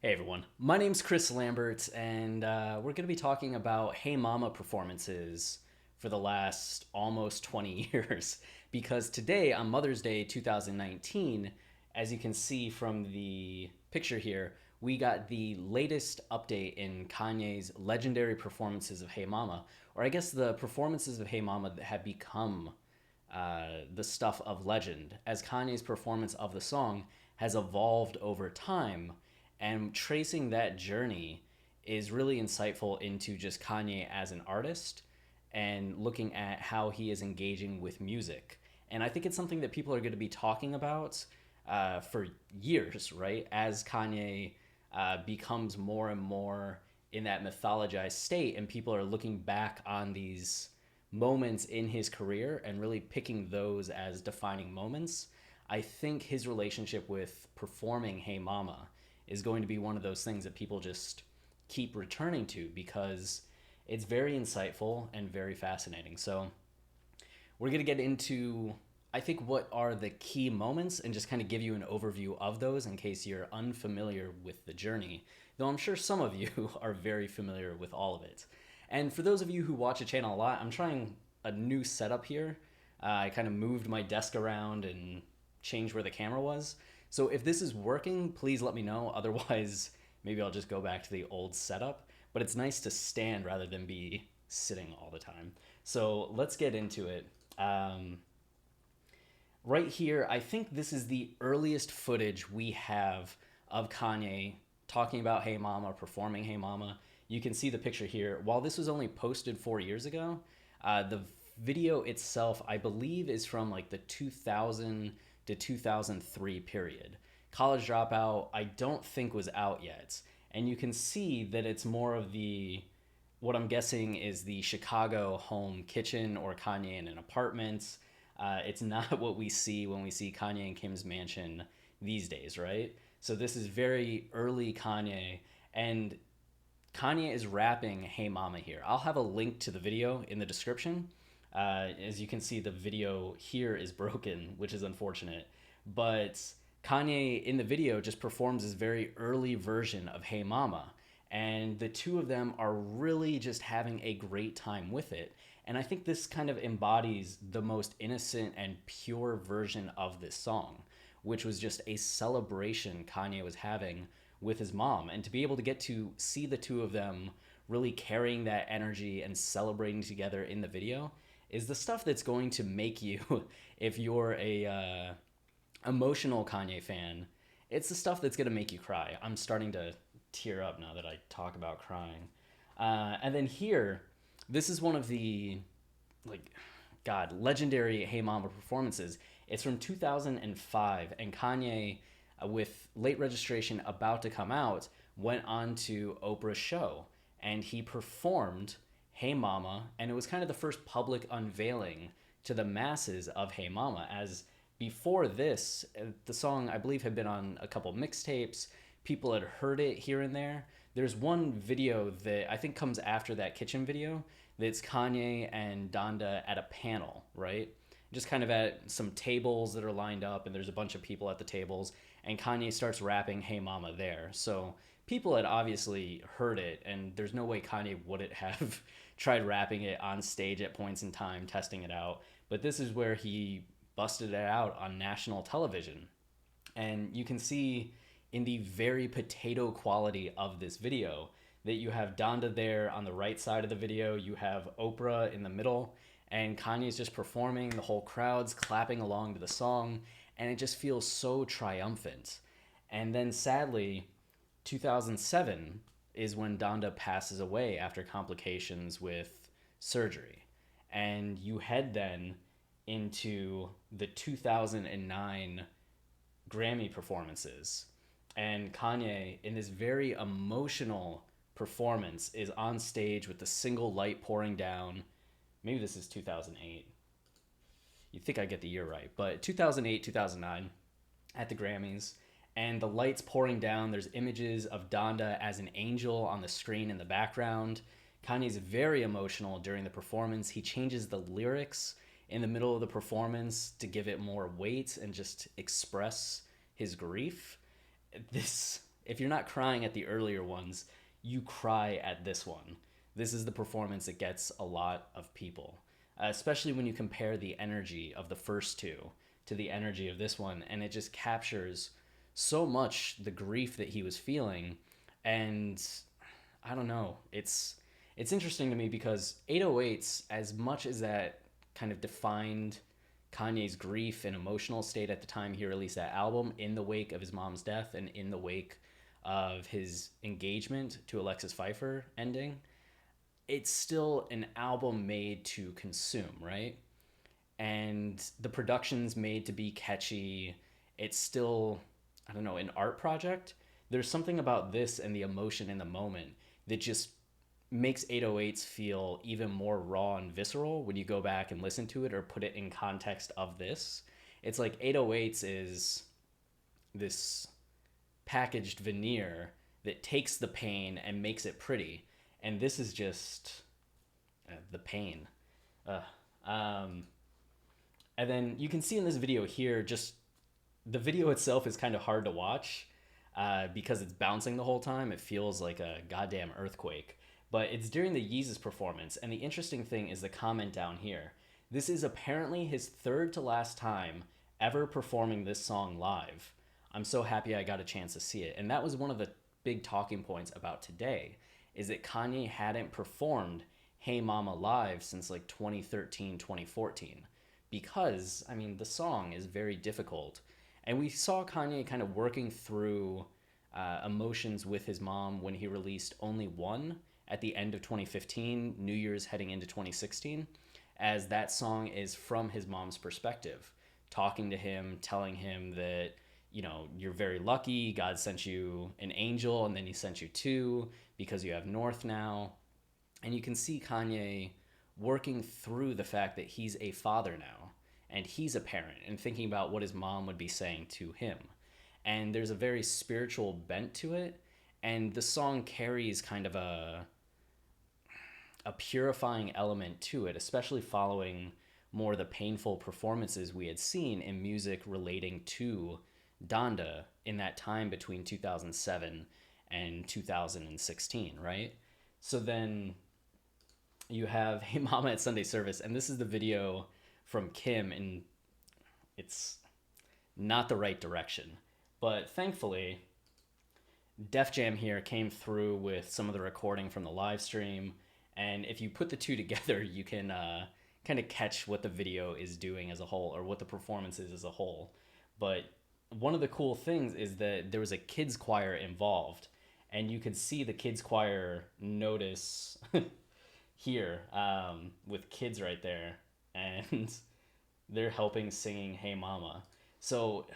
Hey everyone, my name's Chris Lambert, and we're going to be talking about Hey Mama performances for the last almost 20 years. Because today, on Mother's Day 2019, as you can see from the picture here, we got the latest update in Kanye's legendary performances of Hey Mama, or I guess the performances of Hey Mama that have become the stuff of legend, as Kanye's performance of the song has evolved over time. And tracing that journey is really insightful into just Kanye as an artist and looking at how he is engaging with music. And I think it's something that people are going to be talking about for years, right? As Kanye becomes more and more in that mythologized state, and people are looking back on these moments in his career and really picking those as defining moments. I think his relationship with performing Hey Mama is going to be one of those things that people just keep returning to because it's very insightful and very fascinating. So, we're going to get into, I think, what are the key moments and just kind of give you an overview of those in case you're unfamiliar with the journey. Though I'm sure some of you are very familiar with all of it. And for those of you who watch the channel a lot, I'm trying a new setup here. I kind of moved my desk around and changed where the camera was. So if this is working, please let me know. Otherwise, maybe I'll just go back to the old setup. But it's nice to stand rather than be sitting all the time. So let's get into it. Right here, I think this is the earliest footage we have of Kanye talking about Hey Mama, performing Hey Mama. You can see the picture here. While this was only posted 4 years ago, the video itself, I believe, is from like the 2000 to 2003 period. College Dropout, I don't think was out yet. And you can see that it's more of the, what I'm guessing is the Chicago home kitchen or Kanye in an apartment. It's not what we see when we see Kanye and Kim's mansion these days, right? So this is very early Kanye, and Kanye is rapping Hey Mama here. I'll have a link to the video in the description. As you can see, the video here is broken, which is unfortunate. But Kanye in the video just performs this very early version of Hey Mama. And the two of them are really just having a great time with it. And I think this kind of embodies the most innocent and pure version of this song, which was just a celebration Kanye was having with his mom. And to be able to get to see the two of them really carrying that energy and celebrating together in the video is the stuff that's going to make you, if you're a emotional Kanye fan, it's the stuff that's going to make you cry. I'm starting to tear up now that I talk about crying. And then here, this is one of the, like, God, legendary Hey Mama performances. It's from 2005, and Kanye, with Late Registration about to come out, went on to Oprah's show, and he performed Hey Mama, and it was kind of the first public unveiling to the masses of Hey Mama, as before this, the song, I believe, had been on a couple mixtapes. People had heard it here and there. There's one video that I think comes after that kitchen video that's Kanye and Donda at a panel, right? Just kind of at some tables that are lined up, and there's a bunch of people at the tables, and Kanye starts rapping Hey Mama there. So people had obviously heard it, and there's no way Kanye wouldn't have tried rapping it on stage at points in time, testing it out. But this is where he busted it out on national television. And you can see in the very potato quality of this video that you have Donda there on the right side of the video, you have Oprah in the middle, and Kanye's just performing, the whole crowd's clapping along to the song, and it just feels so triumphant. And then sadly, 2007 is when Donda passes away after complications with surgery. And you head then into the 2009 Grammy performances. And Kanye, in this very emotional performance, is on stage with the single light pouring down. Maybe this is 2008. You'd think I get the year right, but 2008, 2009 at the Grammys. And the lights pouring down. There's images of Donda as an angel on the screen in the background. Kanye's very emotional during the performance. He changes the lyrics in the middle of the performance to give it more weight and just express his grief. This if you're not crying at the earlier ones, you cry at this one. This is the performance that gets a lot of people, especially when you compare the energy of the first two to the energy of this one, and it just captures so much the grief that he was feeling. And I don't know, it's interesting to me because 808s, as much as that kind of defined Kanye's grief and emotional state at the time he released that album, in the wake of his mom's death and in the wake of his engagement to Alexis Pfeiffer ending, it's still an album made to consume, right? And the production's made to be catchy. It's still, I don't know, an art project. There's something about this and the emotion in the moment that just makes 808s feel even more raw and visceral when you go back and listen to it or put it in context of this. It's like 808s is this packaged veneer that takes the pain and makes it pretty. And this is just the pain. And then you can see in this video here, just the video itself is kind of hard to watch because it's bouncing the whole time. It feels like a goddamn earthquake. But it's during the Yeezus performance, and the interesting thing is the comment down here. This is apparently his third to last time ever performing this song live. I'm so happy I got a chance to see it. And that was one of the big talking points about today, is that Kanye hadn't performed Hey Mama live since like 2013, 2014. Because, I mean, the song is very difficult. And we saw Kanye kind of working through emotions with his mom when he released Only One at the end of 2015, New Year's heading into 2016, as that song is from his mom's perspective, talking to him, telling him that, you know, you're very lucky, God sent you an angel, and then he sent you two because you have North now. And you can see Kanye working through the fact that he's a father now, and he's a parent, and thinking about what his mom would be saying to him. And there's a very spiritual bent to it, and the song carries kind of a purifying element to it, especially following more the painful performances we had seen in music relating to Donda in that time between 2007 and 2016, right? So then you have Hey Mama at Sunday service, and this is the video from Kim, and it's not the right direction. But thankfully, Def Jam here came through with some of the recording from the live stream, and if you put the two together, you can kind of catch what the video is doing as a whole, or what the performance is as a whole. But one of the cool things is that there was a kids choir involved, and you could see the kids choir notice here with kids right there, and they're helping singing Hey Mama. So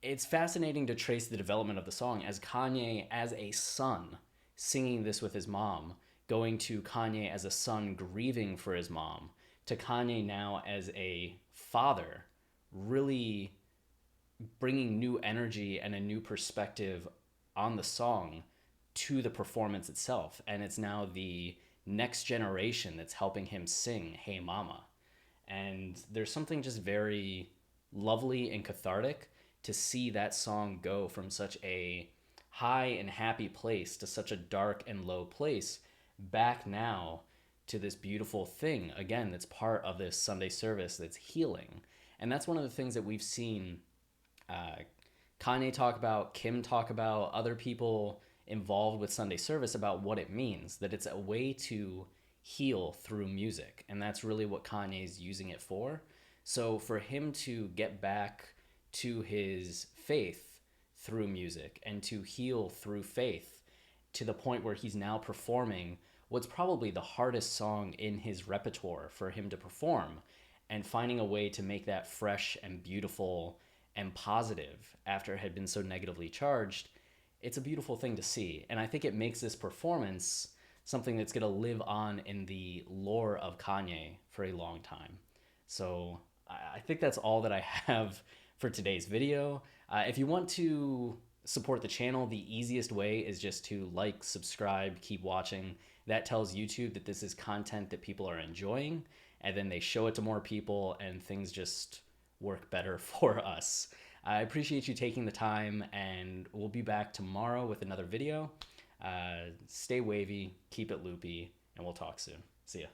it's fascinating to trace the development of the song as Kanye as a son singing this with his mom, going to Kanye as a son grieving for his mom, to Kanye now as a father, really bringing new energy and a new perspective on the song to the performance itself. And it's now the next generation that's helping him sing Hey Mama. And there's something just very lovely and cathartic to see that song go from such a high and happy place to such a dark and low place, back now to this beautiful thing, again, that's part of this Sunday service that's healing. And that's one of the things that we've seen Kanye talk about, Kim talk about, other people involved with Sunday service about what it means, that it's a way to heal through music. And that's really what Kanye's using it for. So for him to get back to his faith through music and to heal through faith to the point where he's now performing what's probably the hardest song in his repertoire for him to perform, and finding a way to make that fresh and beautiful and positive after it had been so negatively charged, it's a beautiful thing to see. And I think it makes this performance something that's going to live on in the lore of Kanye for a long time. So I think that's all that I have for today's video. If you want to support the channel, the easiest way is just to like, subscribe, keep watching. That tells YouTube that this is content that people are enjoying, and then they show it to more people, and things just work better for us. I appreciate you taking the time, and we'll be back tomorrow with another video. Stay wavy, keep it loopy, and we'll talk soon. See ya.